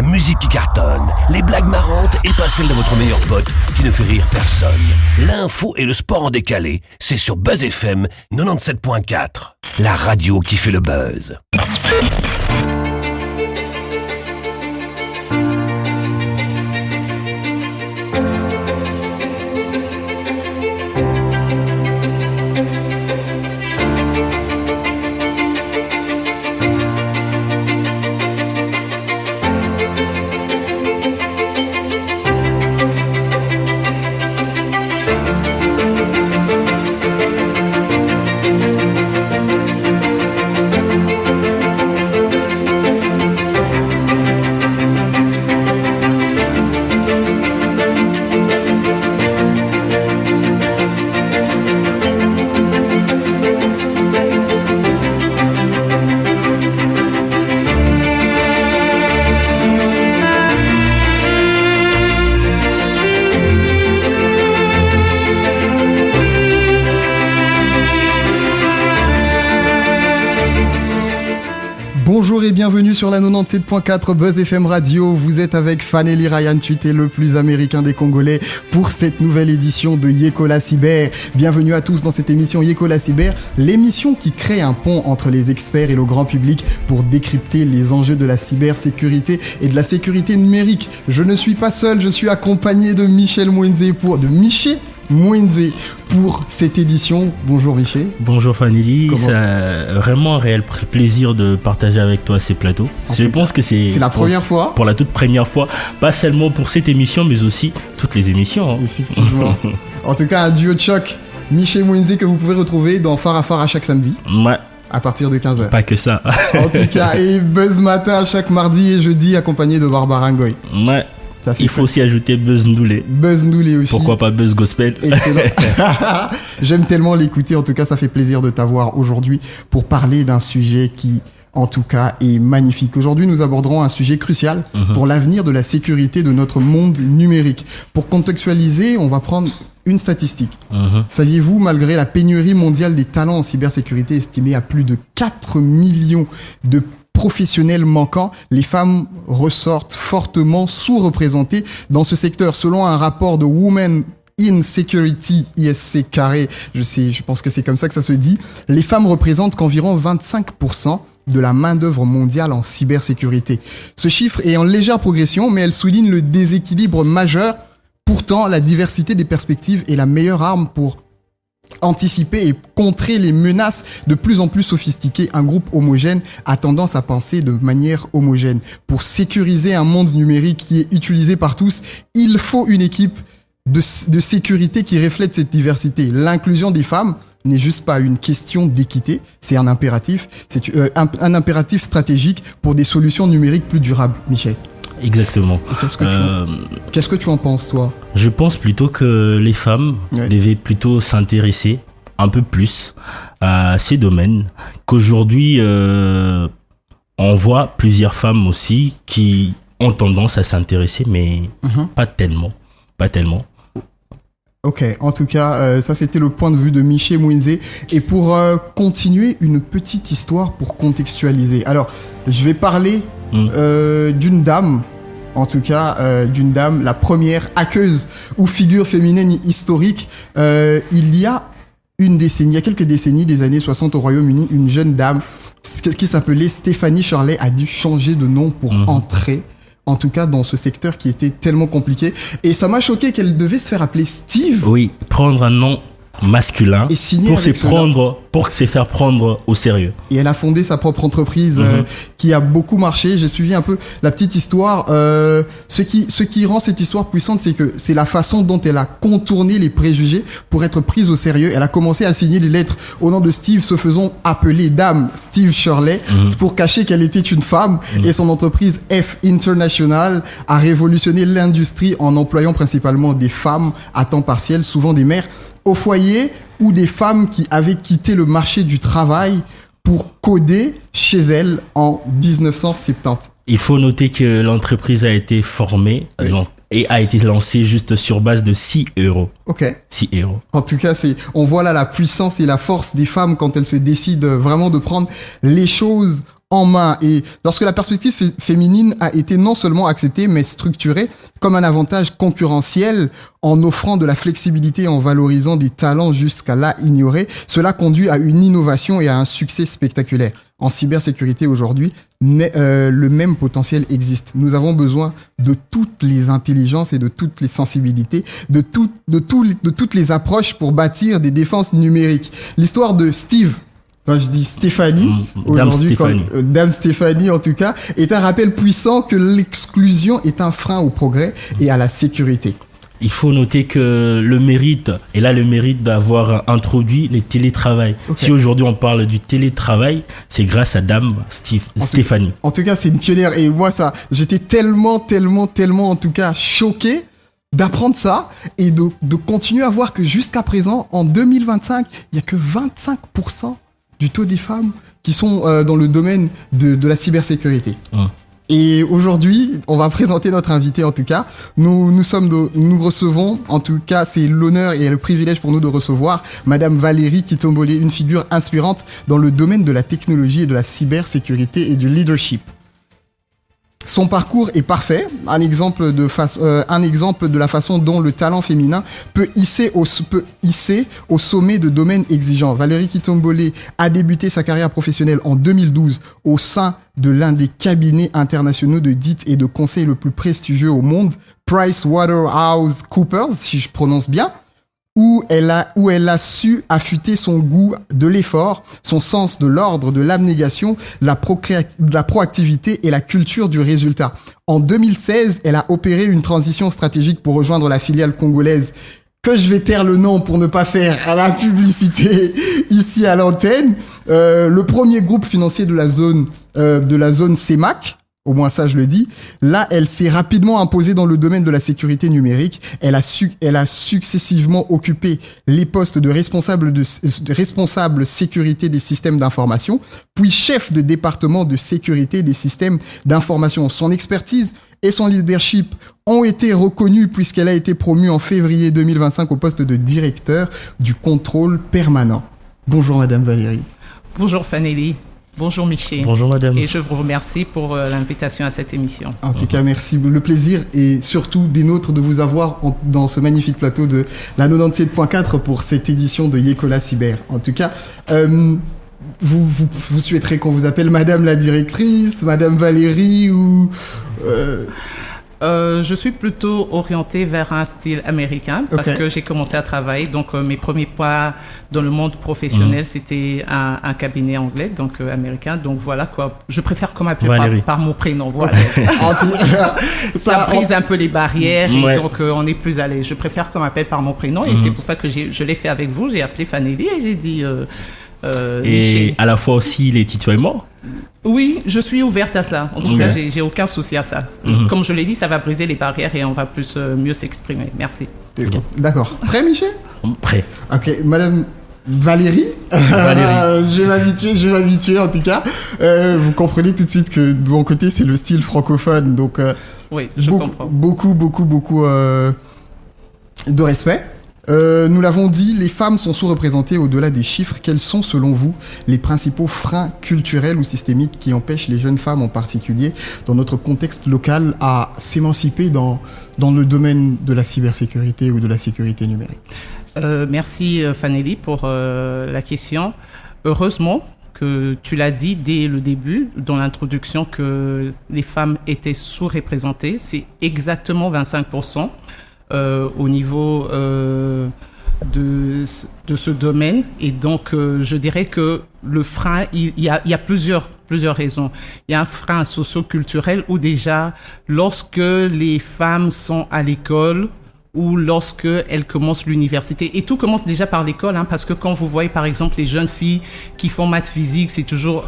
La musique qui cartonne, les blagues marrantes et pas celle de votre meilleur pote qui ne fait rire personne. L'info et le sport en décalé, c'est sur Buzz FM 97.4. La radio qui fait le buzz. Bonjour et bienvenue sur la 97.4 Buzz FM Radio. Vous êtes avec Fanelli Ryan Tweeté, le plus américain des Congolais, pour cette nouvelle édition de Yekola Cyber. Bienvenue à tous dans cette émission Yekola Cyber, l'émission qui crée un pont entre les experts et le grand public pour décrypter les enjeux de la cybersécurité et de la sécurité numérique. Je ne suis pas seul, je suis accompagné de Michel Mwenze pour cette édition. Bonjour Michel. Bonjour Fanelli, c'est vraiment un réel plaisir de partager avec toi ces plateaux. Je pense que c'est la première fois. Pour la toute première fois, pas seulement pour cette émission mais aussi toutes les émissions. Effectivement. En tout cas, un duo de choc, Michel Mwenze, que vous pouvez retrouver dans Phare à Phare à chaque samedi. Ouais. À partir de 15h. Pas que ça. En tout cas, et Buzz Matin chaque mardi et jeudi accompagné de Barbara Ngoy. Ouais. Il faut aussi ajouter Buzz Ndoulé. Buzz Ndoulé aussi. Pourquoi pas Buzz Gospel. Excellent. J'aime tellement l'écouter. En tout cas, ça fait plaisir de t'avoir aujourd'hui pour parler d'un sujet qui, en tout cas, est magnifique. Aujourd'hui, nous aborderons un sujet crucial pour l'avenir de la sécurité de notre monde numérique. Pour contextualiser, on va prendre une statistique. Saviez-vous, malgré la pénurie mondiale des talents en cybersécurité estimée à plus de 4 millions de professionnels manquants, les femmes ressortent fortement sous-représentées dans ce secteur. Selon un rapport de Women in Security, ISC carré, je pense que c'est comme ça que ça se dit, les femmes représentent qu'environ 25% de la main-d'œuvre mondiale en cybersécurité. Ce chiffre est en légère progression, mais elle souligne le déséquilibre majeur. Pourtant, la diversité des perspectives est la meilleure arme pour anticiper et contrer les menaces de plus en plus sophistiquées. Un groupe homogène a tendance à penser de manière homogène. Pour sécuriser un monde numérique qui est utilisé par tous, il faut une équipe de sécurité qui reflète cette diversité. L'inclusion des femmes n'est juste pas une question d'équité, c'est un impératif. C'est un impératif stratégique pour des solutions numériques plus durables, Michel. Exactement. Qu'est-ce que tu en penses, toi ? Je pense plutôt que les femmes devaient plutôt s'intéresser un peu plus à ces domaines, qu'aujourd'hui, on voit plusieurs femmes aussi qui ont tendance à s'intéresser, mais pas tellement. Ok, en tout cas, ça c'était le point de vue de Michel Mwenze. Et pour continuer, une petite histoire pour contextualiser. Alors, je vais parler d'une dame, en tout cas d'une dame, la première hackeuse ou figure féminine historique. Il y a quelques décennies, des années 60 au Royaume-Uni, une jeune dame qui s'appelait Stephanie Shirley a dû changer de nom pour entrer, en tout cas dans ce secteur qui était tellement compliqué. Et ça m'a choqué qu'elle devait se faire appeler Steve. Oui, prendre un nom masculin et pour se faire prendre au sérieux. Et elle a fondé sa propre entreprise qui a beaucoup marché. J'ai suivi un peu la petite histoire. Ce qui rend cette histoire puissante, c'est que c'est la façon dont elle a contourné les préjugés pour être prise au sérieux. Elle a commencé à signer des lettres au nom de Steve, se faisant appeler Dame Steve Shirley pour cacher qu'elle était une femme. Et son entreprise F International a révolutionné l'industrie en employant principalement des femmes à temps partiel, souvent des mères au foyer, ou des femmes qui avaient quitté le marché du travail pour coder chez elles en 1970. Il faut noter que l'entreprise a été formée et a été lancée juste sur base de 6 euros. Ok. 6 euros. En tout cas, on voit là la puissance et la force des femmes quand elles se décident vraiment de prendre les choses en main. Et lorsque la perspective féminine a été non seulement acceptée, mais structurée comme un avantage concurrentiel en offrant de la flexibilité et en valorisant des talents jusqu'à là ignorés, cela conduit à une innovation et à un succès spectaculaire. En cybersécurité aujourd'hui, le même potentiel existe. Nous avons besoin de toutes les intelligences et de toutes les sensibilités, de toutes les approches pour bâtir des défenses numériques. L'histoire de Steve, quand je dis Stéphanie, aujourd'hui, Dame Stéphanie en tout cas, est un rappel puissant que l'exclusion est un frein au progrès et à la sécurité. Il faut noter que le mérite d'avoir introduit le télétravail. Okay. Si aujourd'hui on parle du télétravail, c'est grâce à Dame Stéphanie. En tout cas, c'est une pionnière. Et moi, j'étais tellement en tout cas choqué d'apprendre ça et de continuer à voir que jusqu'à présent, en 2025, il n'y a que 25% du taux des femmes qui sont dans le domaine de la cybersécurité. Et aujourd'hui, on va présenter notre invité en tout cas. Nous recevons, en tout cas, c'est l'honneur et le privilège pour nous de recevoir Madame Valérie Kitombole, une figure inspirante dans le domaine de la technologie et de la cybersécurité et du leadership. Son parcours est parfait, un exemple de la façon dont le talent féminin peut hisser au sommet de domaines exigeants. Valérie Kitombole a débuté sa carrière professionnelle en 2012 au sein de l'un des cabinets internationaux d'audit et de conseil le plus prestigieux au monde, PricewaterhouseCoopers, si je prononce bien, où elle a su affûter son goût de l'effort, son sens de l'ordre, de l'abnégation, la proactivité et la culture du résultat. En 2016, elle a opéré une transition stratégique pour rejoindre la filiale congolaise que je vais taire le nom pour ne pas faire à la publicité ici à l'antenne, le premier groupe financier de la zone CEMAC. Au moins ça, je le dis. Là, elle s'est rapidement imposée dans le domaine de la sécurité numérique. Elle a successivement occupé les postes de responsable sécurité des systèmes d'information, puis chef de département de sécurité des systèmes d'information. Son expertise et son leadership ont été reconnus puisqu'elle a été promue en février 2025 au poste de directeur du contrôle permanent. Bonjour Madame Valérie. Bonjour Fanelli. Bonjour Michel. Bonjour madame. Et je vous remercie pour l'invitation à cette émission. En tout cas, merci. Le plaisir est surtout des nôtres de vous avoir dans ce magnifique plateau de la 97.4 pour cette édition de Yekola Cyber. En tout cas, vous souhaiterez qu'on vous appelle Madame la directrice, Madame Valérie ou... Je suis plutôt orientée vers un style américain parce que j'ai commencé à travailler. Donc, mes premiers pas dans le monde professionnel, c'était un cabinet anglais, donc américain. Donc, voilà quoi. Je préfère qu'on m'appelle par mon prénom. Voilà. Ça brise un peu les barrières et donc on est plus à l'aise. Je préfère qu'on m'appelle par mon prénom et c'est pour ça que je l'ai fait avec vous. J'ai appelé Fanelli et j'ai dit... et Michel. À la fois aussi les tutoiements. Oui, je suis ouverte à ça. En tout cas, j'ai aucun souci à ça. Comme je l'ai dit, ça va briser les barrières et on va mieux s'exprimer. Merci. D'accord. Prêt, Michel ? Prêt. Ok, Madame Valérie. Je vais m'habituer en tout cas. Vous comprenez tout de suite que de mon côté, c'est le style francophone. Donc, oui, je comprends. Beaucoup de respect. Nous l'avons dit, les femmes sont sous-représentées au-delà des chiffres. Quels sont, selon vous, les principaux freins culturels ou systémiques qui empêchent les jeunes femmes, en particulier dans notre contexte local, à s'émanciper dans le domaine de la cybersécurité ou de la sécurité numérique ? Merci Fanelli pour la question. Heureusement que tu l'as dit dès le début, dans l'introduction, que les femmes étaient sous-représentées. C'est exactement 25%. Au niveau de ce domaine. Et donc, je dirais que le frein, il y a plusieurs raisons. Il y a un frein socio-culturel où déjà, lorsque les femmes sont à l'école ou lorsque elles commencent l'université, et tout commence déjà par l'école, parce que quand vous voyez par exemple les jeunes filles qui font maths physique, c'est toujours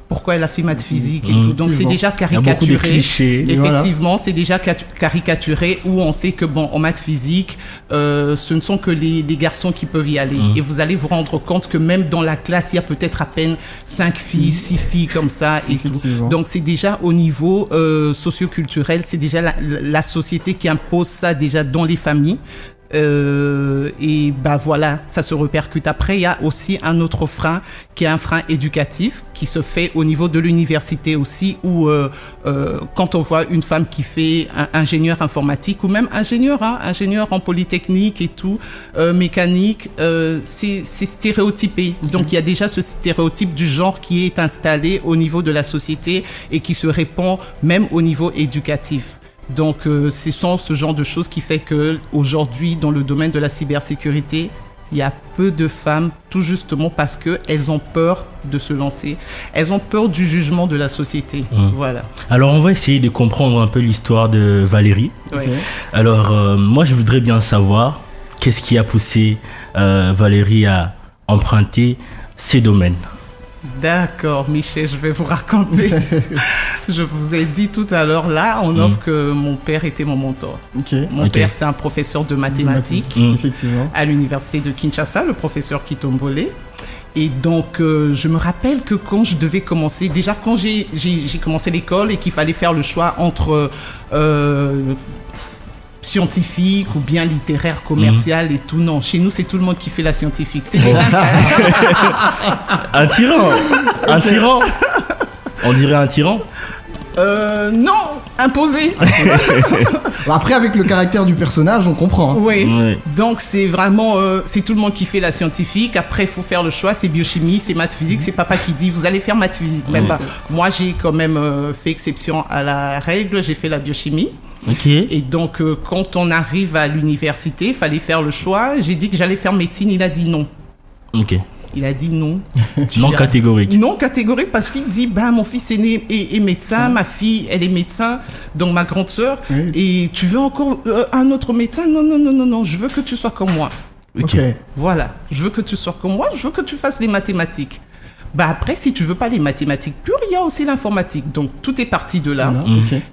pourquoi elle a fait maths physique et tout. Donc c'est déjà caricaturé. Il y a beaucoup de clichés. Effectivement, c'est déjà caricaturé où on sait que en maths physique, ce ne sont que les garçons qui peuvent y aller. Et vous allez vous rendre compte que même dans la classe, il y a peut-être à peine 5 filles, 6 filles comme ça et tout. Donc c'est déjà au niveau socio-culturel, c'est déjà la société qui impose ça déjà dans les familles. Et bah voilà, ça se répercute. Après, il y a aussi un autre frein qui est un frein éducatif qui se fait au niveau de l'université aussi, où quand on voit une femme qui fait ingénieur informatique ou même ingénieur en polytechnique et tout, mécanique, c'est stéréotypé. Donc il y a déjà ce stéréotype du genre qui est installé au niveau de la société et qui se répand même au niveau éducatif. Donc, ce sont ce genre de choses qui fait que aujourd'hui, dans le domaine de la cybersécurité, il y a peu de femmes, tout justement parce que elles ont peur de se lancer. Elles ont peur du jugement de la société. Voilà. Alors, on va essayer de comprendre un peu l'histoire de Valérie. Ouais. Alors, moi, je voudrais bien savoir qu'est-ce qui a poussé Valérie à emprunter ces domaines. D'accord, Michel, je vais vous raconter. Je vous ai dit tout à l'heure, là, en off, que mon père était mon mentor. Mon père, c'est un professeur de mathématiques effectivement, à l'université de Kinshasa, le professeur Kitombole. Et donc, je me rappelle que quand je devais commencer, déjà quand j'ai commencé l'école et qu'il fallait faire le choix entre scientifique ou bien littéraire, commercial et tout. Non, chez nous, c'est tout le monde qui fait la scientifique. C'est déjà un tyran. Un tyran. On dirait un tyran. Non, imposé. Après, avec le caractère du personnage, on comprend. Oui. Donc, c'est vraiment, c'est tout le monde qui fait la scientifique. Après, il faut faire le choix. C'est biochimie, c'est maths physique. C'est papa qui dit, vous allez faire maths physique. Même pas. Moi, j'ai quand même fait exception à la règle. J'ai fait la biochimie. Et donc, quand on arrive à l'université, il fallait faire le choix. J'ai dit que j'allais faire médecine. Il a dit non. Il a dit non. Non catégorique. Non catégorique parce qu'il dit, mon fils aîné est médecin, ma fille, elle est médecin, donc ma grande sœur. Et tu veux encore un autre médecin ? Non, je veux que tu sois comme moi. Voilà, je veux que tu sois comme moi, je veux que tu fasses les mathématiques. Après, si tu veux pas les mathématiques pures, il y a aussi l'informatique. Donc, tout est parti de là.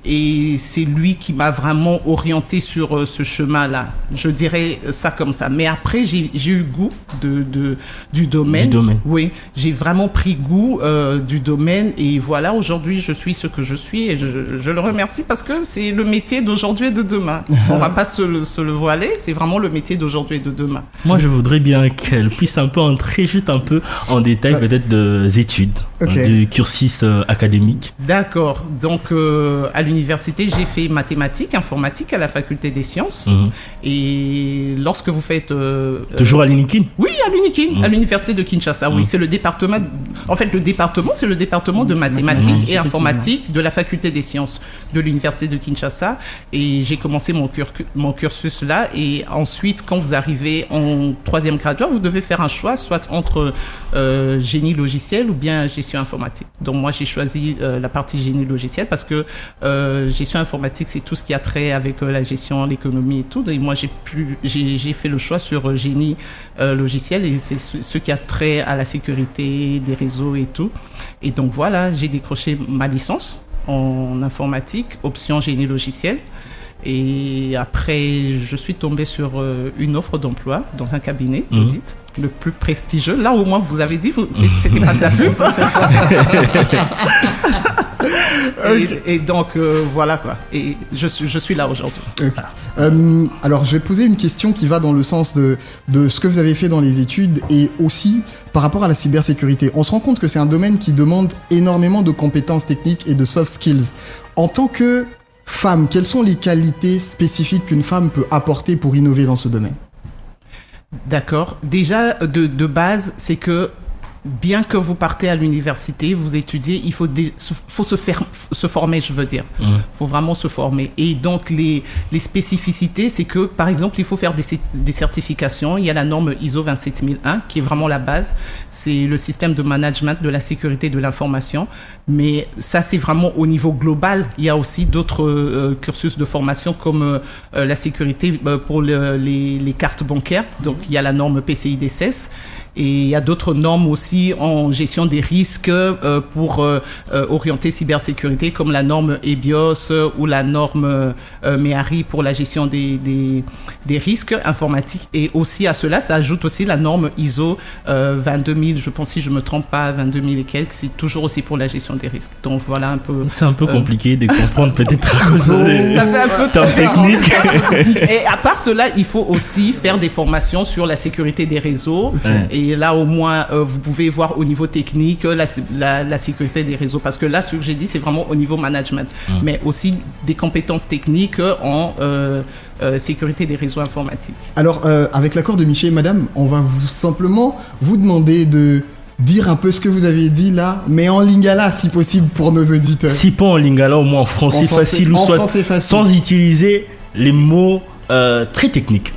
Et c'est lui qui m'a vraiment orienté sur ce chemin-là. Je dirais ça comme ça. Mais après, j'ai eu goût du domaine. Oui, j'ai vraiment pris goût du domaine. Et voilà, aujourd'hui, je suis ce que je suis. Et je le remercie parce que c'est le métier d'aujourd'hui et de demain. On va pas se le voiler. C'est vraiment le métier d'aujourd'hui et de demain. Moi, je voudrais bien qu'elle puisse un peu entrer juste un peu en détail peut-être études, du cursus académique. D'accord. Donc, à l'université, j'ai fait mathématiques, informatique à la faculté des sciences. Et lorsque vous faites... Toujours à l'UNIKIN ? Oui, à l'UNIKIN, à l'université de Kinshasa. Oui, c'est le département... En fait, le département, c'est le département de mathématiques et informatique de la faculté des sciences de l'université de Kinshasa. Et j'ai commencé mon cursus là. Et ensuite, quand vous arrivez en 3e graduat, vous devez faire un choix, soit entre génie logiciel ou bien gestion informatique. Donc moi j'ai choisi la partie génie logiciel parce que gestion informatique c'est tout ce qui a trait avec la gestion, l'économie et tout. Et moi j'ai fait le choix sur génie logiciel et c'est ce qui a trait à la sécurité des réseaux et tout. Et donc voilà, j'ai décroché ma licence en informatique, option génie logiciel. Et après, je suis tombée sur une offre d'emploi dans un cabinet d'audit, le plus prestigieux. Là, au moins, vous avez dit, c'était pas de la pub. Et donc, voilà quoi. Et je suis là aujourd'hui. Alors, je vais poser une question qui va dans le sens de ce que vous avez fait dans les études et aussi par rapport à la cybersécurité. On se rend compte que c'est un domaine qui demande énormément de compétences techniques et de soft skills. En tant que femme, quelles sont les qualités spécifiques qu'une femme peut apporter pour innover dans ce domaine ? D'accord. Déjà, de base, c'est que bien que vous partez à l'université, vous étudiez, il faut se former, je veux dire. Faut vraiment se former. Et donc, les spécificités, c'est que, par exemple, il faut faire des certifications. Il y a la norme ISO 27001, qui est vraiment la base. C'est le système de management de la sécurité de l'information. Mais ça, c'est vraiment au niveau global. Il y a aussi d'autres cursus de formation, comme la sécurité pour les cartes bancaires. Donc, il y a la norme PCI DSS. Et il y a d'autres normes aussi en gestion des risques pour orienter cybersécurité, comme la norme EBIOS ou la norme MEARI pour la gestion des risques informatiques. Et aussi à cela, ça ajoute aussi la norme ISO 22000, je pense, si je me trompe pas, 22000 et quelques, c'est toujours aussi pour la gestion des risques. Donc voilà un peu. C'est un peu compliqué de comprendre peut-être à cause ça fait un peu termes techniques. Et à part cela, il faut aussi faire des formations sur la sécurité des réseaux. Et là, au moins, vous pouvez voir au niveau technique la sécurité des réseaux. Parce que là, ce que j'ai dit, c'est vraiment au niveau management. Mais aussi des compétences techniques en sécurité des réseaux informatiques. Alors, avec l'accord de Michel, madame, on va simplement vous demander de dire un peu ce que vous avez dit là, mais en lingala si possible pour nos auditeurs. Si pas en lingala, au moins en français facile, ou soit sans utiliser les mots très techniques.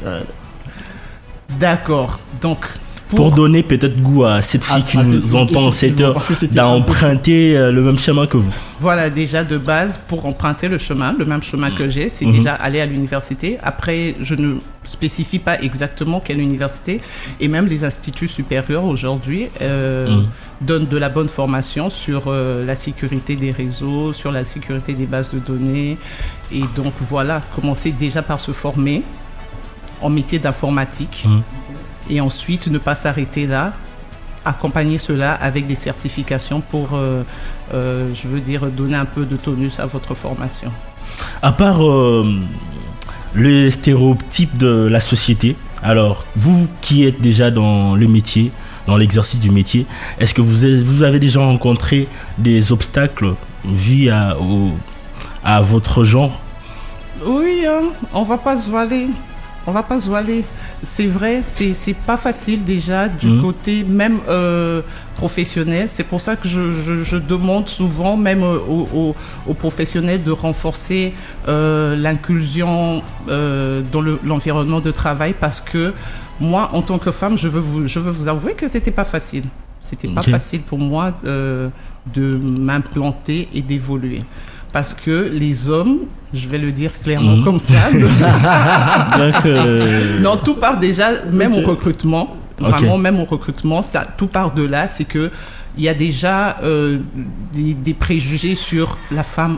D'accord. Donc, pour donner peut-être goût à cette fille qui nous entend cette heure d'emprunter le même chemin que vous. Voilà, déjà de base, pour emprunter le même chemin que j'ai, c'est déjà aller à l'université. Après, je ne spécifie pas exactement quelle université. Et même les instituts supérieurs aujourd'hui donnent de la bonne formation sur la sécurité des réseaux, sur la sécurité des bases de données. Et donc voilà, commencer déjà par se former en métier d'informatique. Et ensuite, ne pas s'arrêter là, accompagner cela avec des certifications pour, je veux dire, donner un peu de tonus à votre formation. À part les stéréotypes de la société, alors, vous qui êtes déjà dans le métier, dans l'exercice du métier, est-ce que vous avez déjà rencontré des obstacles vus à votre genre? Oui, on va pas se voiler. C'est vrai, c'est pas facile déjà du côté même professionnel. C'est pour ça que je demande souvent même aux professionnels de renforcer l'inclusion dans l'environnement de travail, parce que moi, en tant que femme, je veux vous avouer que c'était pas facile. C'était pas facile pour moi de m'implanter et d'évoluer. Parce que les hommes, je vais le dire clairement comme ça. Non, tout part déjà, même au recrutement. Vraiment, même au recrutement, ça, tout part de là. C'est que il y a déjà des préjugés sur la femme.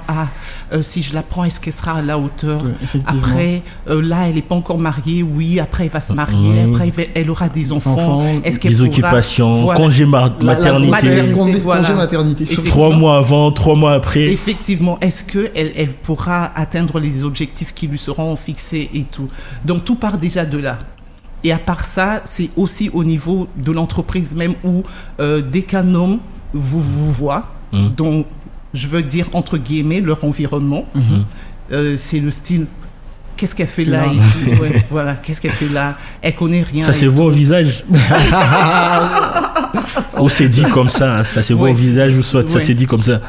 Si je la prends, est-ce qu'elle sera à la hauteur? Après, là, elle n'est pas encore mariée. Oui, après, elle va se marier. Après, elle aura des enfants. Est-ce qu'elle des occupations, congé maternité. Congé maternité. 3 mois avant, 3 mois après. Effectivement. Est-ce qu'elle pourra atteindre les objectifs qui lui seront fixés et tout? Donc, tout part déjà de là. Et à part ça, c'est aussi au niveau de l'entreprise même où dès qu'un homme vous voit, donc je veux dire entre guillemets leur environnement, c'est le style, qu'est-ce qu'elle fait là, voilà, qu'est-ce qu'elle fait là, elle connaît rien. Ça se voit au visage. Ou c'est dit comme ça, ça se voit au visage, ou soit ça s'est dit comme ça.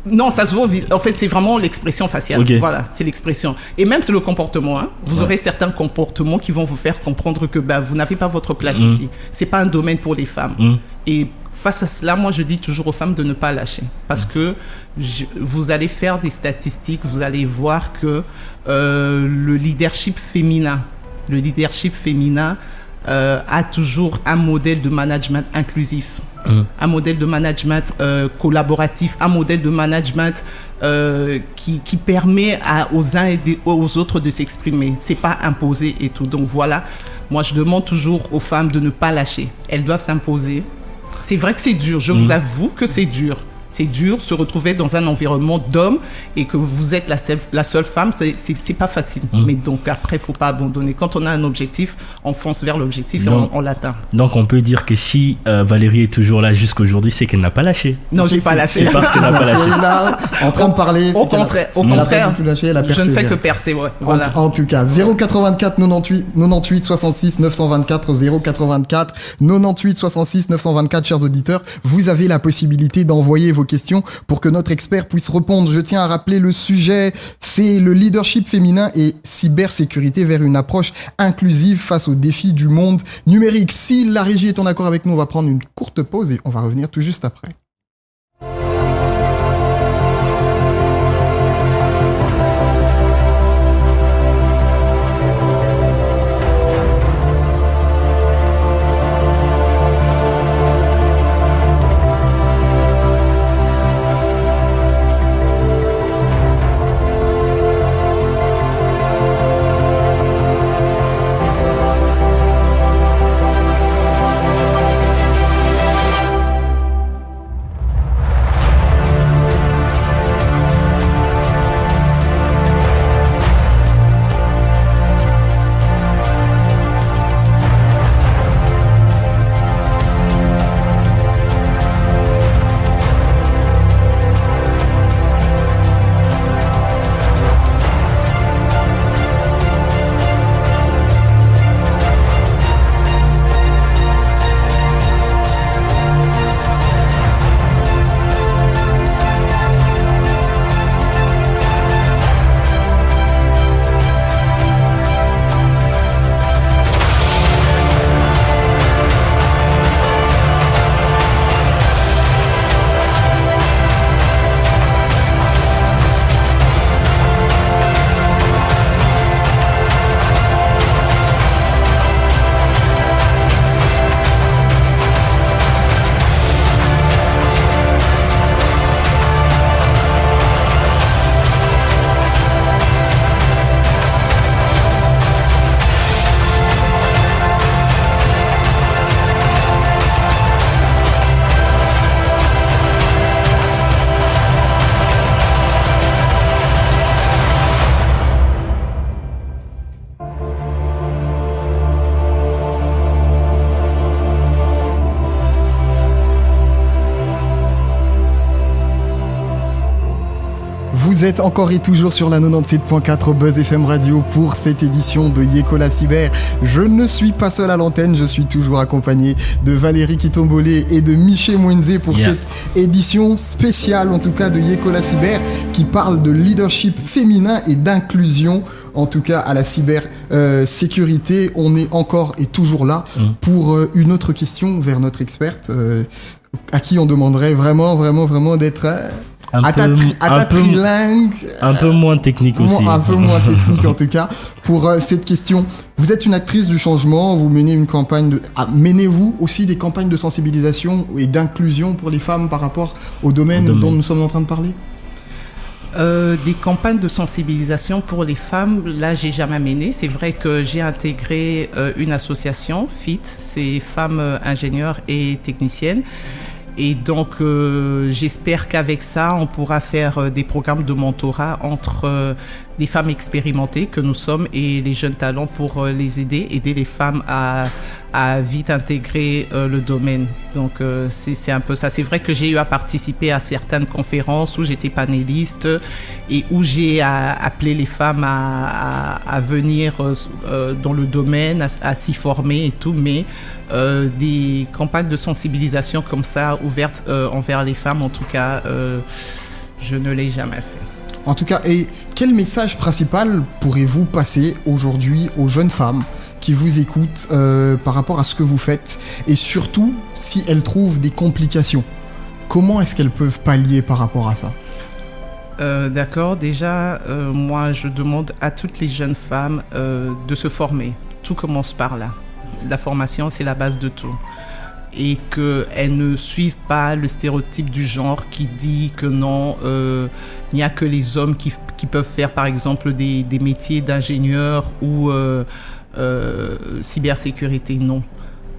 Non, ça se voit. En fait, c'est vraiment l'expression faciale. Voilà, c'est l'expression. Et même c'est le comportement. Vous aurez certains comportements qui vont vous faire comprendre que vous n'avez pas votre place ici. C'est pas un domaine pour les femmes. Et face à cela, moi, je dis toujours aux femmes de ne pas lâcher, parce que vous allez faire des statistiques, vous allez voir que le leadership féminin a toujours un modèle de management inclusif. Un modèle de management collaboratif, un modèle de management qui permet aux uns et aux autres de s'exprimer. C'est pas imposé et tout. Donc voilà, moi je demande toujours aux femmes de ne pas lâcher. Elles doivent s'imposer. C'est vrai que c'est dur, je vous avoue que c'est dur. C'est dur se retrouver dans un environnement d'hommes et que vous êtes la seule femme, c'est pas facile. Mais donc après, il faut pas abandonner. Quand on a un objectif, on fonce vers l'objectif et on l'atteint. Donc on peut dire que si Valérie est toujours là jusqu'aujourd'hui, c'est qu'elle n'a pas lâché. Non, j'ai pas lâché. C'est parce qu'elle n'a pas lâché. Elle est là, en train de parler. Au contraire, je ne fais que persévérer. Voilà. En tout cas, 084 98 66 924, 084 98 66 924, chers auditeurs, vous avez la possibilité d'envoyer vos questions pour que notre expert puisse répondre. Je tiens à rappeler le sujet, c'est le leadership féminin et cybersécurité vers une approche inclusive face aux défis du monde numérique. Si la régie est en accord avec nous, on va prendre une courte pause et on va revenir tout juste après. Vous êtes encore et toujours sur la 97.4 Buzz FM Radio pour cette édition de Yekola Cyber. Je ne suis pas seul à l'antenne, je suis toujours accompagné de Valérie Kitombolé et de Miché Mwenze pour cette édition spéciale, en tout cas de Yekola Cyber, qui parle de leadership féminin et d'inclusion, en tout cas à la cybersécurité. On est encore et toujours là pour une autre question vers notre experte, à qui on demanderait vraiment d'être... un peu moins technique aussi. Un peu moins technique en tout cas. Pour cette question, vous êtes une actrice du changement, vous menez une campagne menez-vous aussi des campagnes de sensibilisation et d'inclusion pour les femmes par rapport au domaine dont nous sommes en train de parler ? Des campagnes de sensibilisation pour les femmes, là j'ai jamais mené. C'est vrai que j'ai intégré une association, FIT, c'est Femmes Ingénieures et Techniciennes. Et donc, j'espère qu'avec ça, on pourra faire des programmes de mentorat entre les femmes expérimentées que nous sommes et les jeunes talents pour les aider les femmes à vite intégrer le domaine. Donc, c'est un peu ça. C'est vrai que j'ai eu à participer à certaines conférences où j'étais panéliste et où j'ai appelé les femmes à venir dans le domaine, à s'y former et tout, mais des campagnes de sensibilisation comme ça, ouvertes envers les femmes, en tout cas, je ne l'ai jamais fait. En tout cas, et quel message principal pourrez-vous passer aujourd'hui aux jeunes femmes qui vous écoutent par rapport à ce que vous faites, et surtout si elles trouvent des complications, comment est-ce qu'elles peuvent pallier par rapport à ça ? D'accord, déjà, moi je demande à toutes les jeunes femmes de se former. Tout commence par là. La formation, c'est la base de tout. Et qu'elles ne suivent pas le stéréotype du genre qui dit que non, il n'y a que les hommes qui peuvent faire par exemple des métiers d'ingénieur ou cybersécurité. Non.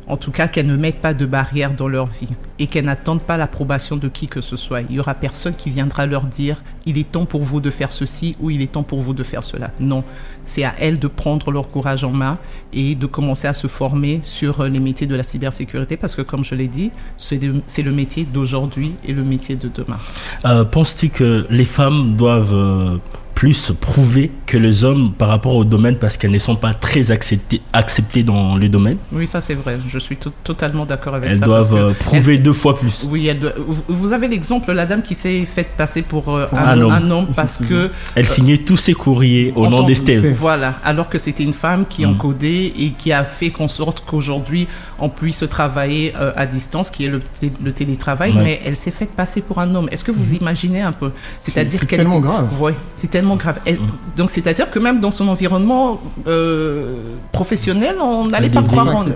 En tout cas, qu'elles ne mettent pas de barrières dans leur vie et qu'elles n'attendent pas l'approbation de qui que ce soit. Il n'y aura personne qui viendra leur dire « il est temps pour vous de faire ceci » ou « il est temps pour vous de faire cela ». Non, c'est à elles de prendre leur courage en main et de commencer à se former sur les métiers de la cybersécurité parce que, comme je l'ai dit, c'est le métier d'aujourd'hui et le métier de demain. Penses-tu que les femmes doivent... plus prouver que les hommes par rapport au domaine parce qu'elles ne sont pas très acceptées dans le domaine? Oui, ça c'est vrai. Je suis totalement d'accord avec ça. Elles doivent prouver 2 fois plus. Oui, vous avez l'exemple, la dame qui s'est faite passer pour un homme parce que... Elle signait tous ses courriers au nom d'Estelle. Voilà, alors que c'était une femme qui encodait et qui a fait qu'en sorte qu'aujourd'hui on puisse travailler à distance, qui est le télétravail, mais elle s'est faite passer pour un homme. Est-ce que vous imaginez un peu? C'est tellement grave. Oui, c'est tellement grave. Donc c'est-à-dire que même dans son environnement professionnel, on n'allait pas croire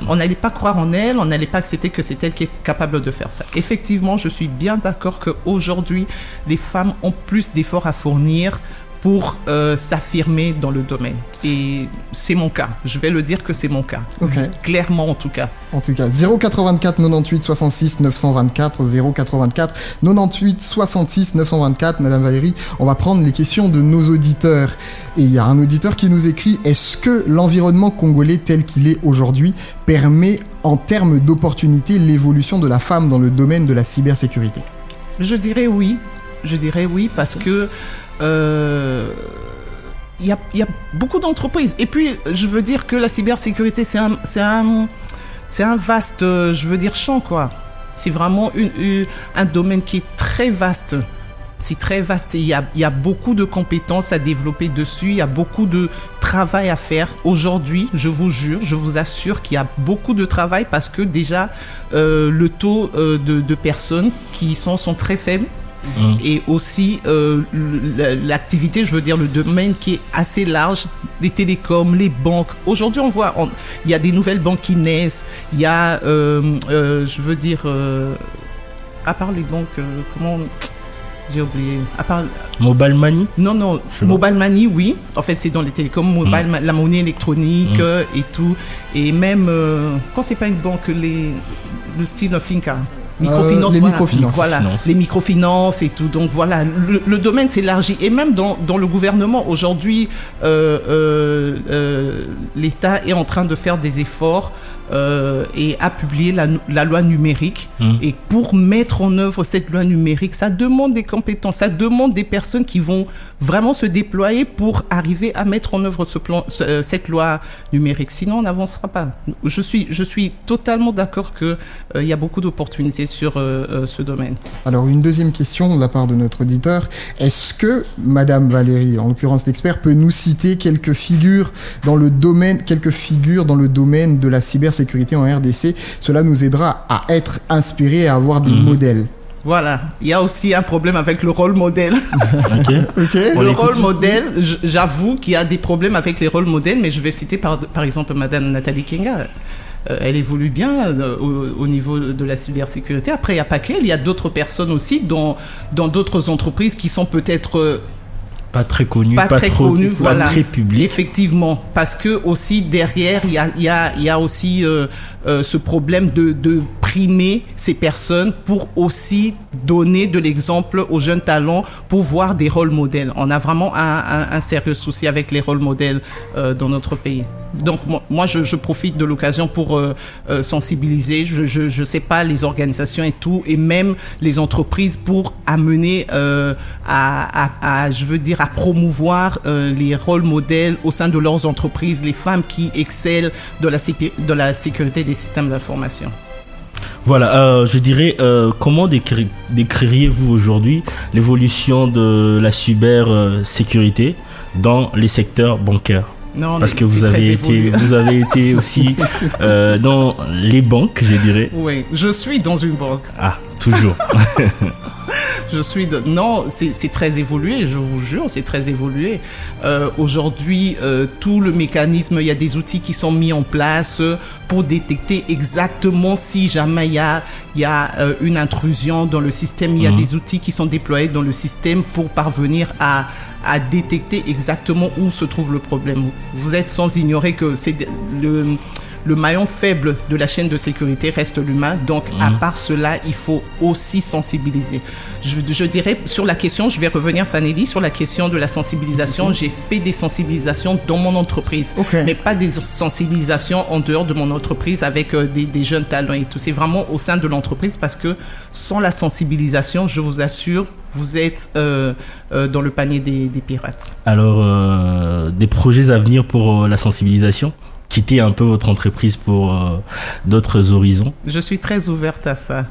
on n'allait pas croire en elle, on n'allait pas accepter que c'est elle qui est capable de faire ça. Effectivement, je suis bien d'accord qu'aujourd'hui, les femmes ont plus d'efforts à fournir pour s'affirmer dans le domaine. Et c'est mon cas. Je vais le dire que c'est mon cas. Okay. Clairement, en tout cas. En tout cas, 084 98 66 924, 084 98 66 924. Madame Valérie, on va prendre les questions de nos auditeurs. Et il y a un auditeur qui nous écrit: est-ce que l'environnement congolais tel qu'il est aujourd'hui permet, en termes d'opportunités, l'évolution de la femme dans le domaine de la cybersécurité? Je dirais oui. Parce que il y a beaucoup d'entreprises. Et puis, je veux dire que la cybersécurité, c'est un vaste, champ, quoi. C'est vraiment un domaine qui est très vaste. C'est très vaste. Il y a beaucoup de compétences à développer dessus. Il y a beaucoup de travail à faire. Aujourd'hui, je vous jure, je vous assure qu'il y a beaucoup de travail parce que déjà, le taux de personnes qui y sont très faibles. Et aussi l'activité, le domaine qui est assez large, les télécoms, les banques. Aujourd'hui, on voit, il y a des nouvelles banques qui naissent. Il y a, à part les banques, comment... J'ai oublié. À part... Mobile Money? Non. Mobile Money, oui. En fait, c'est dans les télécoms, la monnaie électronique et tout. Et même, quand c'est pas une banque, le style Finca. Microfinance, microfinances. Voilà, les microfinances et tout. Donc voilà, le domaine s'élargit. Et même dans le gouvernement, aujourd'hui, l'État est en train de faire des efforts et a publié la loi numérique. Et pour mettre en œuvre cette loi numérique, ça demande des compétences, ça demande des personnes qui vont vraiment se déployer pour arriver à mettre en œuvre cette loi numérique. Sinon, on n'avancera pas. Je suis totalement d'accord qu'il y a beaucoup d'opportunités sur ce domaine. Alors, une deuxième question de la part de notre auditeur. Est-ce que Madame Valérie, en l'occurrence l'expert, peut nous citer quelques figures dans le domaine de la cybersécurité en RDC? Cela nous aidera à être inspirés et à avoir des modèles. Voilà, il y a aussi un problème avec le rôle modèle. Okay. Le rôle modèle, j'avoue qu'il y a des problèmes avec les rôles modèles, mais je vais citer par exemple Madame Nathalie Kenga. Elle évolue bien au niveau de la cybersécurité. Après, il n'y a pas qu'elle, il y a d'autres personnes aussi dans d'autres entreprises qui sont peut-être... pas très connues, pas très publiques. Effectivement, parce que aussi derrière, il y a aussi ce problème de primer ces personnes pour aussi donner de l'exemple aux jeunes talents pour voir des rôles modèles. On a vraiment un sérieux souci avec les rôles modèles dans notre pays. Donc moi je profite de l'occasion pour sensibiliser, je sais pas, les organisations et tout, et même les entreprises pour amener à promouvoir les rôles modèles au sein de leurs entreprises, les femmes qui excellent de la sécurité des systèmes d'information. Voilà, je dirais, comment décririez-vous aujourd'hui l'évolution de la cybersécurité dans les secteurs bancaires? Non, parce que vous avez été aussi dans les banques, je dirais. Oui, je suis dans une banque. Ah, toujours. Non, c'est très évolué, je vous jure, c'est très évolué. Aujourd'hui, tout le mécanisme, il y a des outils qui sont mis en place pour détecter exactement si jamais il y a une intrusion dans le système. Il y a des outils qui sont déployés dans le système pour parvenir à détecter exactement où se trouve le problème. Vous êtes sans ignorer que c'est le maillon faible de la chaîne de sécurité reste l'humain. Donc, à part cela, il faut aussi sensibiliser. Je dirais, sur la question, je vais revenir, Fanelli, sur la question de la sensibilisation. J'ai fait des sensibilisations dans mon entreprise, mais pas des sensibilisations en dehors de mon entreprise avec des jeunes talents et tout. C'est vraiment au sein de l'entreprise, parce que sans la sensibilisation, je vous assure, vous êtes dans le panier des pirates. Alors, des projets à venir pour la sensibilisation? Quitter un peu votre entreprise pour d'autres horizons? Je suis très ouverte à ça.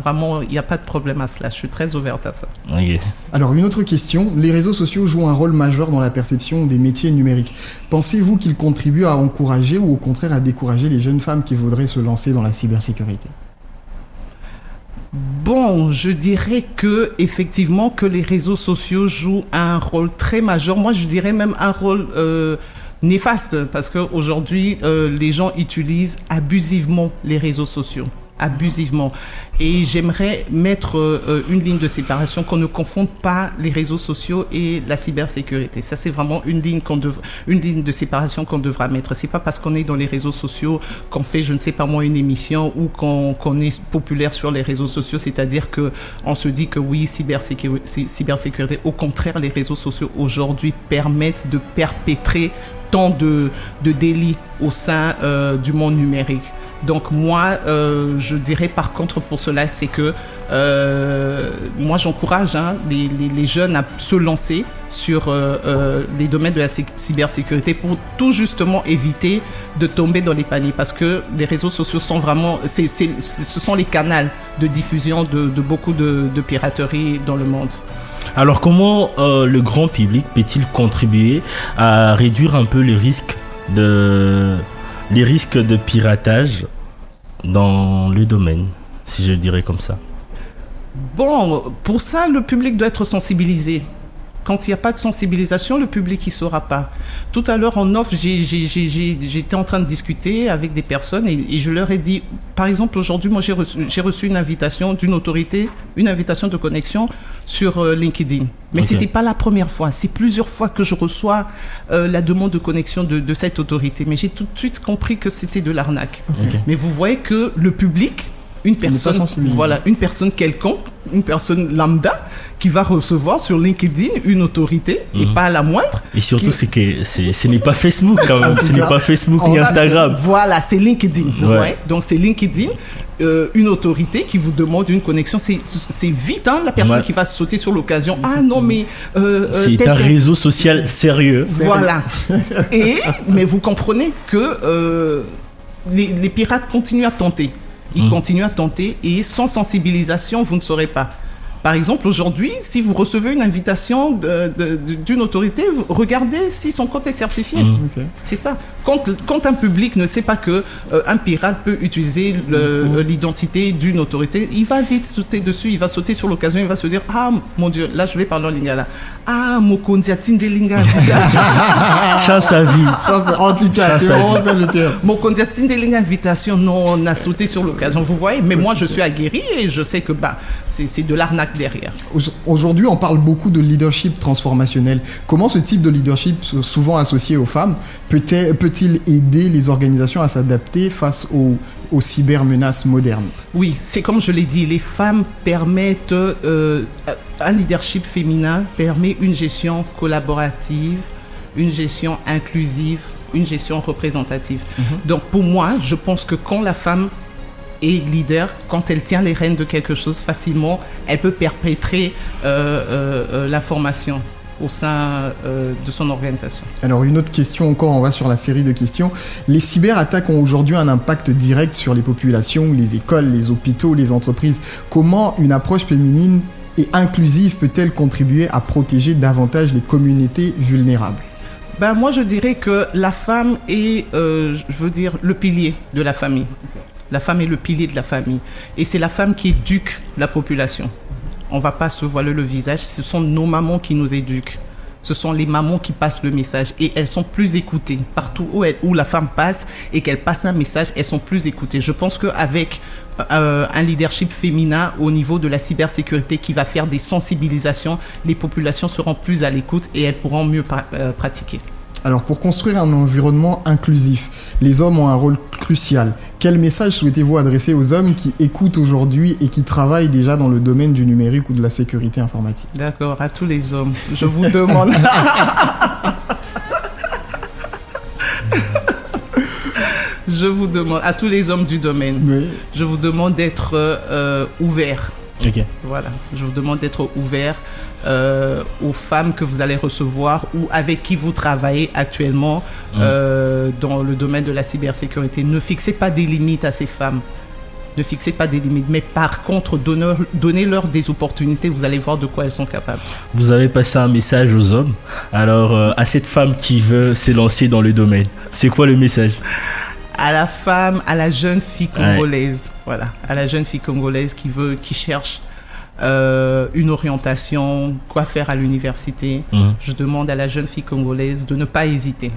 Vraiment, il n'y a pas de problème à cela. Je suis très ouverte à ça. Okay. Alors, une autre question. Les réseaux sociaux jouent un rôle majeur dans la perception des métiers numériques. Pensez-vous qu'ils contribuent à encourager ou au contraire à décourager les jeunes femmes qui voudraient se lancer dans la cybersécurité? Bon, je dirais que effectivement que les réseaux sociaux jouent un rôle très majeur. Moi, je dirais même un rôle néfaste, parce qu'aujourd'hui, les gens utilisent abusivement les réseaux sociaux. Abusivement. Et j'aimerais mettre une ligne de séparation, qu'on ne confonde pas les réseaux sociaux et la cybersécurité. Ça, c'est vraiment une ligne de séparation qu'on devra mettre. C'est pas parce qu'on est dans les réseaux sociaux qu'on fait, je ne sais pas moi, une émission ou qu'on est populaire sur les réseaux sociaux. C'est-à-dire que on se dit que oui, cybersécurité. Au contraire, les réseaux sociaux aujourd'hui permettent de perpétrer tant de délits au sein du monde numérique. Donc moi, je dirais par contre pour cela, c'est que moi j'encourage les jeunes à se lancer sur les domaines de la cybersécurité pour tout justement éviter de tomber dans les paniers, parce que les réseaux sociaux sont vraiment, ce sont les canaux de diffusion de beaucoup de piraterie dans le monde. Alors comment le grand public peut-il contribuer à réduire un peu les risques de piratage dans le domaine, si je dirais comme ça? Bon, pour ça, le public doit être sensibilisé. Quand il n'y a pas de sensibilisation, le public ne saura pas. Tout à l'heure, en off, j'étais en train de discuter avec des personnes et je leur ai dit, par exemple, aujourd'hui, moi, j'ai reçu une invitation d'une autorité, une invitation de connexion sur LinkedIn. Mais ce n'était pas la première fois. C'est plusieurs fois que je reçois la demande de connexion de cette autorité. Mais j'ai tout de suite compris que c'était de l'arnaque. Mais vous voyez que le public une personne quelconque, une personne lambda qui va recevoir sur LinkedIn une autorité et pas la moindre. Et surtout, c'est que ce n'est pas Facebook quand même, ce n'est pas Facebook ni Instagram. Voilà, c'est LinkedIn. Vous voyez. Donc c'est LinkedIn, une autorité qui vous demande une connexion. C'est vite, hein, la personne qui va sauter sur l'occasion. Ah non, mais c'est un réseau social sérieux. Voilà. Mais vous comprenez que les pirates continuent à tenter. Ils continuent à tenter et sans sensibilisation, vous ne saurez pas. Par exemple, aujourd'hui, si vous recevez une invitation d'une autorité, regardez si son compte est certifié. Okay. C'est ça. Quand un public ne sait pas que un pirate peut utiliser l'identité d'une autorité, il va vite sauter dessus, il va sauter sur l'occasion, il va se dire « Ah, mon Dieu, là, je vais parler en lingala. Ah, Mokondiatine de lingala. » Chance à vie. En tout cas, c'est vraiment ça le terme. Mokondiatine de lingala invitation, non, on a sauté sur l'occasion, vous voyez. Mais moi, je suis aguerri et je sais que c'est de l'arnaque derrière. Aujourd'hui, on parle beaucoup de leadership transformationnel. Comment ce type de leadership, souvent associé aux femmes, peut-il aider les organisations à s'adapter face aux cybermenaces modernes? Oui, c'est comme je l'ai dit, les femmes permettent, un leadership féminin permet une gestion collaborative, une gestion inclusive, une gestion représentative. Donc pour moi, je pense que quand la femme est leader, quand elle tient les rênes de quelque chose facilement, elle peut perpétrer la formation au sein de son organisation. Alors une autre question encore, on va sur la série de questions. Les cyberattaques ont aujourd'hui un impact direct sur les populations, les écoles, les hôpitaux, les entreprises. Comment une approche féminine et inclusive peut-elle contribuer à protéger davantage les communautés vulnérables? Moi je dirais que la femme est, le pilier de la famille. La femme est le pilier de la famille. Et c'est la femme qui éduque la population. On ne va pas se voiler le visage. Ce sont nos mamans qui nous éduquent. Ce sont les mamans qui passent le message. Et elles sont plus écoutées. Partout où la femme passe et qu'elle passe un message, elles sont plus écoutées. Je pense qu'avec un leadership féminin au niveau de la cybersécurité qui va faire des sensibilisations, les populations seront plus à l'écoute et elles pourront mieux pratiquer. Alors, pour construire un environnement inclusif, les hommes ont un rôle crucial. Quel message souhaitez-vous adresser aux hommes qui écoutent aujourd'hui et qui travaillent déjà dans le domaine du numérique ou de la sécurité informatique? D'accord, à tous les hommes, je vous demande... Je vous demande, à tous les hommes du domaine, oui. Je vous demande d'être ouverts. Okay. Voilà, je vous demande d'être ouverts aux femmes que vous allez recevoir ou avec qui vous travaillez actuellement dans le domaine de la cybersécurité. Ne fixez pas des limites à ces femmes. Ne fixez pas des limites, mais par contre, donnez-leur des opportunités. Vous allez voir de quoi elles sont capables. Vous avez passé un message aux hommes. Alors, à cette femme qui veut s'élancer dans le domaine, c'est quoi le message? À la femme, à la jeune fille congolaise, voilà, à la jeune fille congolaise qui cherche une orientation, quoi faire à l'université. Je demande à la jeune fille congolaise de ne pas hésiter,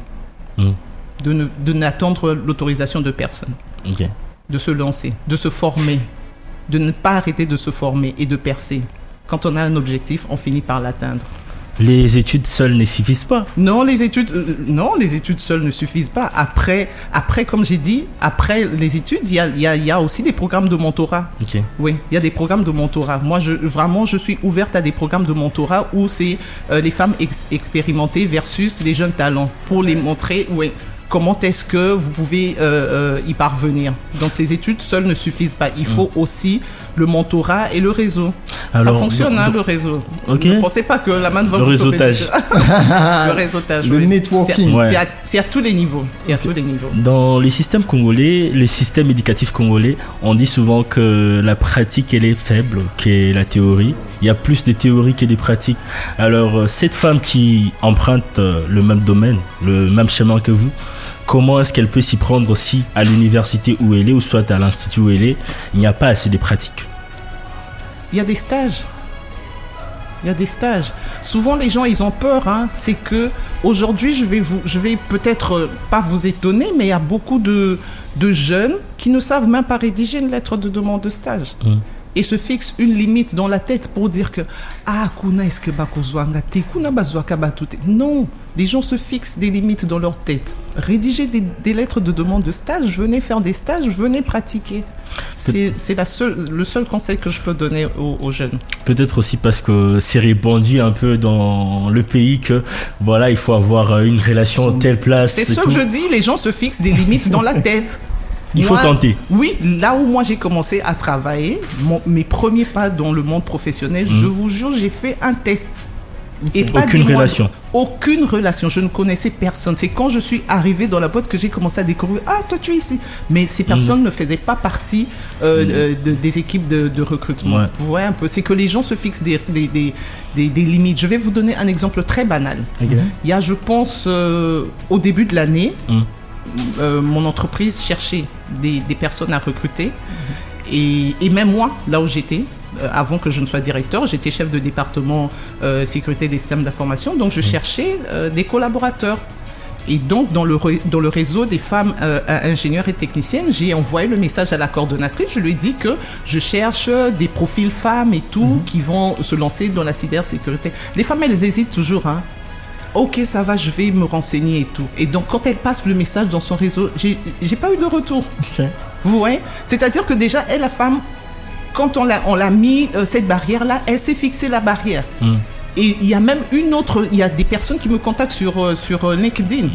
de n'attendre l'autorisation de personne, de se lancer, de se former, de ne pas arrêter de se former et de percer. Quand on a un objectif, on finit par l'atteindre. Les études seules ne suffisent pas. Non, les études seules ne suffisent pas. Après, comme j'ai dit, après les études, il y a aussi des programmes de mentorat. Okay. Oui, il y a des programmes de mentorat. Moi, je suis ouverte à des programmes de mentorat où c'est les femmes expérimentées versus les jeunes talents pour les montrer. Oui. Comment est-ce que vous pouvez y parvenir? Donc, les études seules ne suffisent pas. Il faut aussi le mentorat et le réseau. Alors, ça fonctionne, le réseau. Okay. Ne pensez pas que la main va vous réseautage. Le réseautage. Le networking. C'est à tous les niveaux. C'est à tous les niveaux. Dans les systèmes congolais, les systèmes éducatifs congolais, on dit souvent que la pratique, elle est faible, que la théorie. Il y a plus de théories que des pratiques. Alors, cette femme qui emprunte le même domaine, le même chemin que vous, comment est-ce qu'elle peut s'y prendre aussi à l'université où elle est ou soit à l'institut où elle est? Il n'y a pas assez de pratiques. Il y a des stages. Souvent, les gens, ils ont peur. C'est que aujourd'hui, je vais peut-être pas vous étonner, mais il y a beaucoup de jeunes qui ne savent même pas rédiger une lettre de demande de stage. et se fixe une limite dans la tête pour dire que kuna est-ce que kuna bazwaka batute. Non, les gens se fixent des limites dans leur tête. Rédiger des lettres de demande de stage, venez faire des stages, venez pratiquer. C'est le seul conseil que je peux donner aux jeunes. Peut-être aussi parce que c'est répandu un peu dans le pays que voilà, il faut avoir une relation telle place. C'est ce que je dis, les gens se fixent des limites dans la tête. Il faut tenter. Oui, là où moi j'ai commencé à travailler, mes premiers pas dans le monde professionnel, je vous jure, j'ai fait un test. Et aucune relation. Aucune relation. Je ne connaissais personne. C'est quand je suis arrivé dans la boîte que j'ai commencé à découvrir. Toi tu es ici. Mais ces personnes ne faisaient pas partie des équipes de recrutement. Ouais. Vous voyez un peu. C'est que les gens se fixent des limites. Je vais vous donner un exemple très banal. Okay. Il y a, je pense, au début de l'année, mon entreprise cherchait des personnes à recruter. Et même moi, là où j'étais, avant que je ne sois directeur, j'étais chef de département sécurité des systèmes d'information, donc je cherchais des collaborateurs. Et donc, dans le réseau des femmes ingénieures et techniciennes, j'ai envoyé le message à la coordonnatrice. Je lui ai dit que je cherche des profils femmes et tout qui vont se lancer dans la cybersécurité. Les femmes, elles hésitent toujours, hein. Ok, ça va, je vais me renseigner et tout. Et donc, quand elle passe le message dans son réseau, j'ai pas eu de retour. Okay. Vous voyez ? C'est-à-dire que déjà, elle, la femme, quand on l'a mis cette barrière-là, elle s'est fixée la barrière. Et il y a même il y a des personnes qui me contactent sur LinkedIn.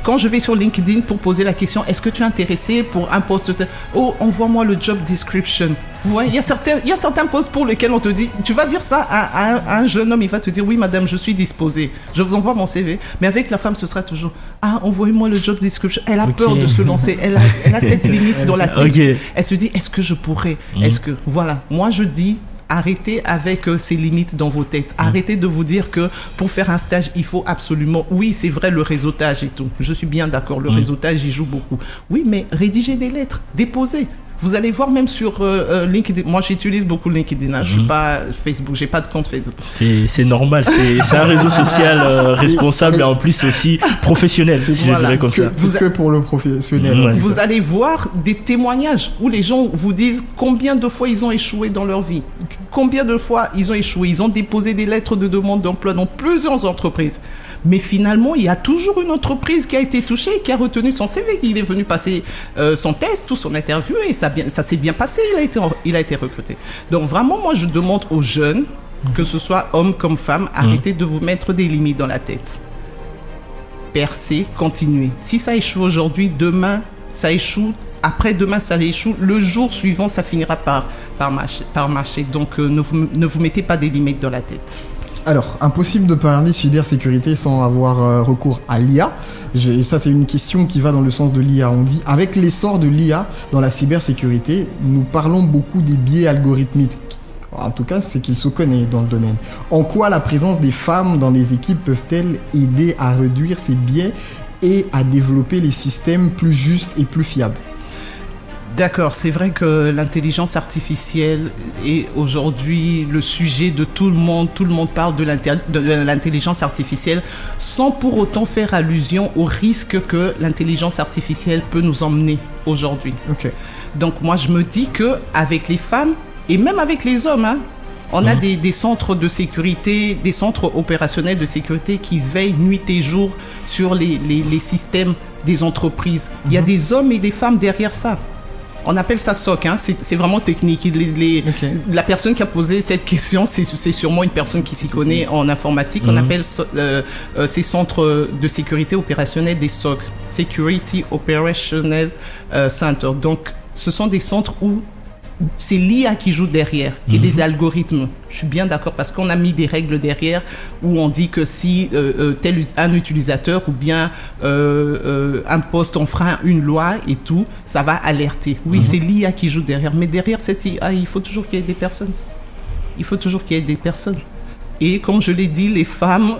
Quand je vais sur LinkedIn pour poser la question, est-ce que tu es intéressé pour un poste envoie-moi le job description. Vous voyez, il y a certains postes pour lesquels on te dit, tu vas dire ça à un jeune homme, il va te dire, oui madame, je suis disposé, je vous envoie mon CV. Mais avec la femme, ce sera toujours, envoyez-moi le job description. Elle a peur de se lancer, elle a cette limite dans la tête. Elle se dit, est-ce que je pourrais, voilà, moi je dis, arrêtez avec ces limites dans vos têtes. Arrêtez de vous dire que pour faire un stage, il faut absolument... Oui, c'est vrai, le réseautage et tout. Je suis bien d'accord, le réseautage, il joue beaucoup. Oui, mais rédigez des lettres, déposez. Vous allez voir même sur LinkedIn. Moi, j'utilise beaucoup LinkedIn. Hein. Je suis pas Facebook. J'ai pas de compte Facebook. C'est normal. C'est un réseau social responsable et en plus aussi professionnel. Si je dirais comme ça. C'est que pour le professionnel. Vous allez voir des témoignages où les gens vous disent combien de fois ils ont échoué dans leur vie. Okay. Combien de fois ils ont échoué. Ils ont déposé des lettres de demande d'emploi dans plusieurs entreprises. Mais finalement, il y a toujours une entreprise qui a été touchée et qui a retenu son CV. Il est venu passer son test, tout son interview et ça s'est bien passé. Il a été recruté. Donc vraiment, moi, je demande aux jeunes, que ce soit hommes comme femmes, arrêtez de vous mettre des limites dans la tête. Percez, continuez. Si ça échoue aujourd'hui, demain, ça échoue. Après-demain, ça échoue. Le jour suivant, ça finira par marcher. Donc, ne vous mettez pas des limites dans la tête. Alors, impossible de parler de cybersécurité sans avoir recours à l'IA. Ça, c'est une question qui va dans le sens de l'IA. On dit, avec l'essor de l'IA dans la cybersécurité, nous parlons beaucoup des biais algorithmiques. En tout cas, c'est qu'il se connaît dans le domaine. En quoi la présence des femmes dans les équipes peuvent-elles aider à réduire ces biais et à développer les systèmes plus justes et plus fiables ? D'accord, c'est vrai que l'intelligence artificielle est aujourd'hui le sujet de tout le monde. Tout le monde parle de l'intelligence artificielle sans pour autant faire allusion aux risques que l'intelligence artificielle peut nous emmener aujourd'hui. Okay. Donc moi je me dis qu'avec les femmes et même avec les hommes, on a des centres de sécurité, des centres opérationnels de sécurité qui veillent nuit et jour sur les systèmes des entreprises. Il y a des hommes et des femmes derrière ça. On appelle ça SOC, c'est vraiment technique. La personne qui a posé cette question, c'est sûrement une personne qui s'y connaît en informatique. On appelle ces centres de sécurité opérationnelle des SOC, Security Operational Center. Donc, ce sont des centres où c'est l'IA qui joue derrière et des algorithmes. Je suis bien d'accord parce qu'on a mis des règles derrière où on dit que si un utilisateur ou bien un poste enfreint une loi et tout, ça va alerter. Oui, c'est l'IA qui joue derrière. Mais derrière cette IA, il faut toujours qu'il y ait des personnes. Et comme je l'ai dit, les femmes,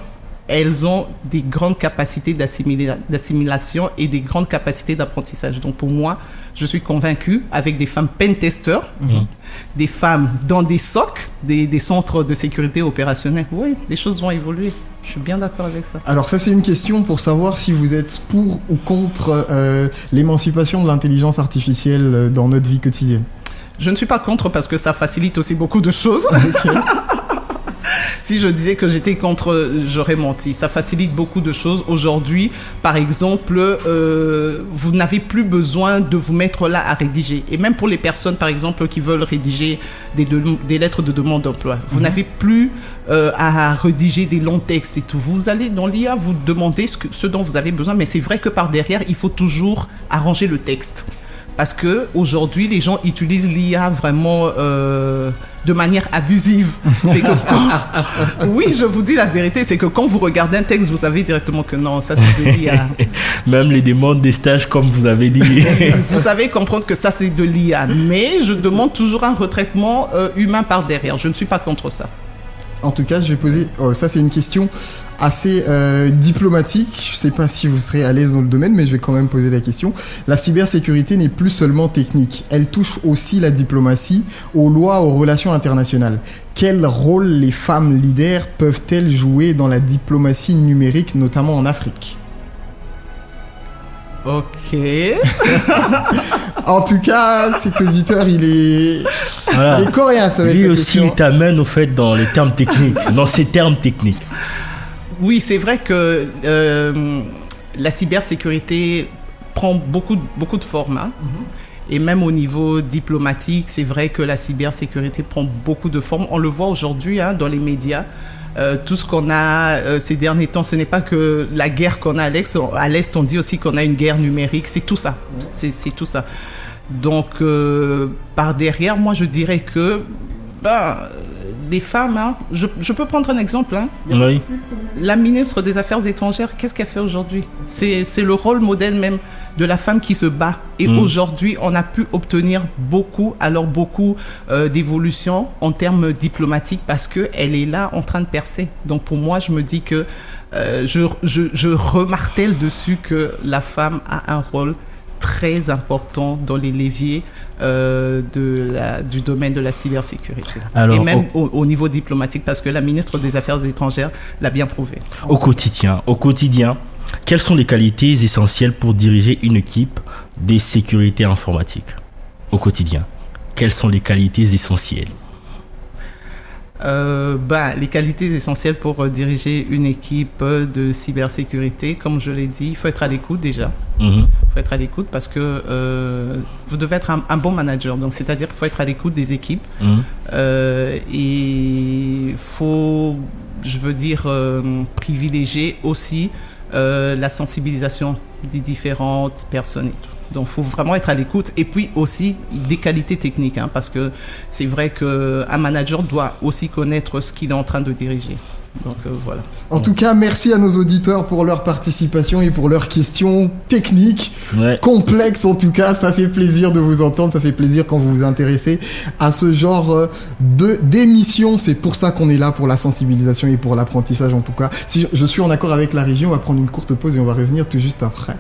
elles ont des grandes capacités d'assimilation et des grandes capacités d'apprentissage. Donc pour moi, je suis convaincu, avec des femmes pentesters, des femmes dans des SOC, des centres de sécurité opérationnelle, oui, les choses vont évoluer. Je suis bien d'accord avec ça. Alors ça, c'est une question pour savoir si vous êtes pour ou contre l'émancipation de l'intelligence artificielle dans notre vie quotidienne. Je ne suis pas contre parce que ça facilite aussi beaucoup de choses. Si je disais que j'étais contre, j'aurais menti. Ça facilite beaucoup de choses. Aujourd'hui, par exemple, vous n'avez plus besoin de vous mettre là à rédiger. Et même pour les personnes, par exemple, qui veulent rédiger des lettres de demande d'emploi, vous n'avez plus à rédiger des longs textes et tout. Vous allez dans l'IA, vous demandez ce dont vous avez besoin. Mais c'est vrai que par derrière, il faut toujours arranger le texte. Parce que aujourd'hui, les gens utilisent l'IA vraiment de manière abusive. C'est que oui, je vous dis la vérité, c'est que quand vous regardez un texte, vous savez directement que non, ça c'est de l'IA. Même les demandes des stages, comme vous avez dit. Vous savez comprendre que ça c'est de l'IA. Mais je demande toujours un retraitement humain par derrière. Je ne suis pas contre ça. En tout cas, je vais poser... Oh, ça, c'est une question assez diplomatique. Je ne sais pas si vous serez à l'aise dans le domaine, mais je vais quand même poser la question. La cybersécurité n'est plus seulement technique. Elle touche aussi la diplomatie, aux lois, aux relations internationales. Quel rôle les femmes leaders peuvent-elles jouer dans la diplomatie numérique, notamment en Afrique ? Ok. En tout cas, cet auditeur, il est coréen, ça va être Lui la aussi, question. il t'amène au fait dans les termes techniques, dans ces termes techniques. Oui, c'est vrai que la cybersécurité prend beaucoup de formats. Et même au niveau diplomatique, c'est vrai que la cybersécurité prend beaucoup de formes. On le voit aujourd'hui dans les médias. Tout ce qu'on a ces derniers temps, ce n'est pas que la guerre qu'on a à l'Est. À l'Est, on dit aussi qu'on a une guerre numérique. C'est tout ça. C'est tout ça. Donc, par derrière, moi, je dirais que les femmes, je peux prendre un exemple. Oui. La ministre des Affaires étrangères, qu'est-ce qu'elle fait aujourd'hui ? C'est le rôle modèle même de la femme qui se bat. Et aujourd'hui, on a pu obtenir beaucoup d'évolution en termes diplomatiques parce qu'elle est là en train de percer. Donc pour moi, je me dis que je remartèle dessus que la femme a un rôle très important dans les leviers du domaine de la cybersécurité. Alors, et même au niveau diplomatique, parce que la ministre des Affaires étrangères l'a bien prouvé. Au quotidien, quelles sont les qualités essentielles pour diriger une équipe de sécurité informatique ? Au quotidien, quelles sont les qualités essentielles ? Les qualités essentielles pour diriger une équipe de cybersécurité, comme je l'ai dit, il faut être à l'écoute déjà. Il faut être à l'écoute parce que vous devez être un bon manager. Donc, c'est-à-dire qu'il faut être à l'écoute des équipes. Et il faut, privilégier aussi la sensibilisation des différentes personnes et tout. Donc, il faut vraiment être à l'écoute. Et puis aussi, des qualités techniques. Parce que c'est vrai qu'un manager doit aussi connaître ce qu'il est en train de diriger. Donc, voilà. En tout cas, merci à nos auditeurs pour leur participation et pour leurs questions techniques, complexes en tout cas. Ça fait plaisir de vous entendre. Ça fait plaisir quand vous vous intéressez à ce genre d'émission. C'est pour ça qu'on est là, pour la sensibilisation et pour l'apprentissage en tout cas. Si je suis en accord avec la régie, on va prendre une courte pause et on va revenir tout juste après.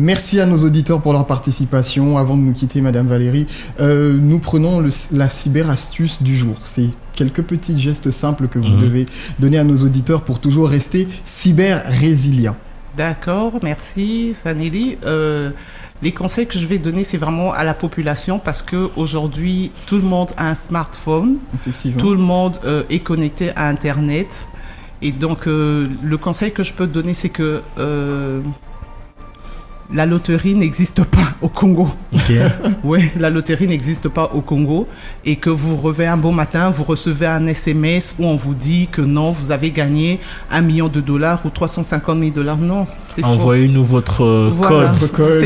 Merci à nos auditeurs pour leur participation. Avant de nous quitter, Madame Valérie, nous prenons la cyberastuce du jour. C'est quelques petits gestes simples que vous devez donner à nos auditeurs pour toujours rester cyber-résilients. D'accord, merci Fanny. Les conseils que je vais donner, c'est vraiment à la population parce que aujourd'hui, tout le monde a un smartphone, tout le monde est connecté à Internet. Et donc, le conseil que je peux te donner, c'est que la loterie n'existe pas au Congo. Okay. Oui, la loterie n'existe pas au Congo et que vous revez un beau matin, vous recevez un SMS où on vous dit que non, vous avez gagné $1 million ou $350 000. Non, c'est faux. Envoyez-nous votre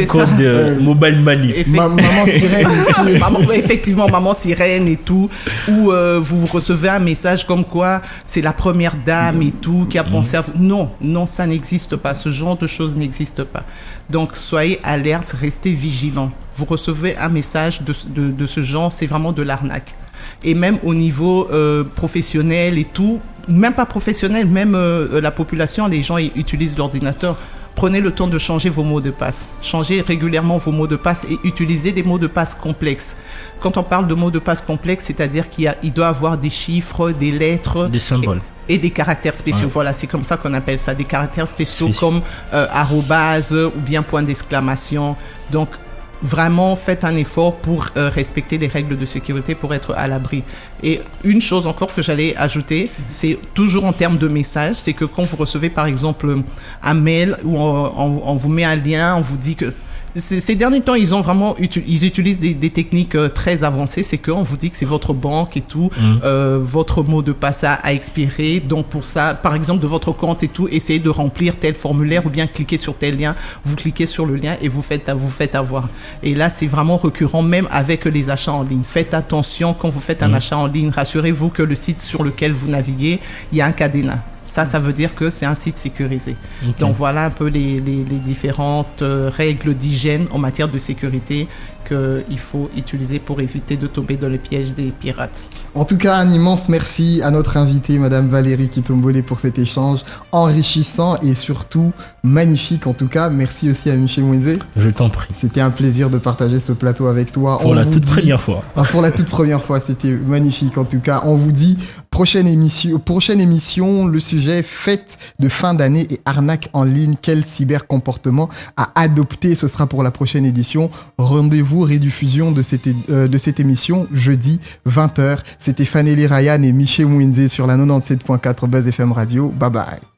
code Mobile Money. Maman sirène. Effectivement, maman sirène et tout. Ou vous recevez un message comme quoi c'est la première dame et tout qui a pensé à vous. Non, ça n'existe pas. Ce genre de choses n'existe pas. Donc, soyez alerte, restez vigilants. Vous recevez un message de ce genre, c'est vraiment de l'arnaque. Et même au niveau professionnel et tout, même pas professionnel, même la population, les gens utilisent l'ordinateur. Prenez le temps de changer vos mots de passe. Changez régulièrement vos mots de passe et utilisez des mots de passe complexes. Quand on parle de mots de passe complexes, c'est-à-dire qu'il doit avoir des chiffres, des lettres... Des symboles. Et des caractères spéciaux. Ouais. Voilà, c'est comme ça qu'on appelle ça, des caractères spéciaux comme arrobase ou bien point d'exclamation. Donc, vraiment, faites un effort pour respecter les règles de sécurité pour être à l'abri. Et une chose encore que j'allais ajouter, c'est toujours en termes de message, c'est que quand vous recevez par exemple un mail où on vous met un lien, on vous dit que ces derniers temps, ils utilisent des techniques très avancées. C'est qu'on vous dit que c'est votre banque et tout, votre mot de passe a expiré. Donc pour ça, par exemple, de votre compte et tout, essayez de remplir tel formulaire ou bien cliquez sur tel lien. Vous cliquez sur le lien et vous faites avoir. Et là, c'est vraiment récurrent, même avec les achats en ligne. Faites attention quand vous faites un achat en ligne. Rassurez-vous que le site sur lequel vous naviguez, il y a un cadenas. Ça veut dire que c'est un site sécurisé. Okay. Donc voilà un peu les différentes règles d'hygiène en matière de sécurité qu'il faut utiliser pour éviter de tomber dans le piège des pirates. En tout cas, un immense merci à notre invitée, Madame Valérie Kitombole, pour cet échange enrichissant et surtout magnifique. En tout cas, merci aussi à Michel Mouinze. Je t'en prie. C'était un plaisir de partager ce plateau avec toi. Pour la toute première fois. Pour la toute première fois, c'était magnifique. En tout cas, on vous dit prochaine émission, le sujet fête de fin d'année et arnaque en ligne. Quel cybercomportement à adopter? Ce sera pour la prochaine édition. Rendez-vous rediffusion de cette émission jeudi 20h. C'était Fanny Ryan et Michel Mouinze sur la 97.4 Buzz FM Radio. Bye bye.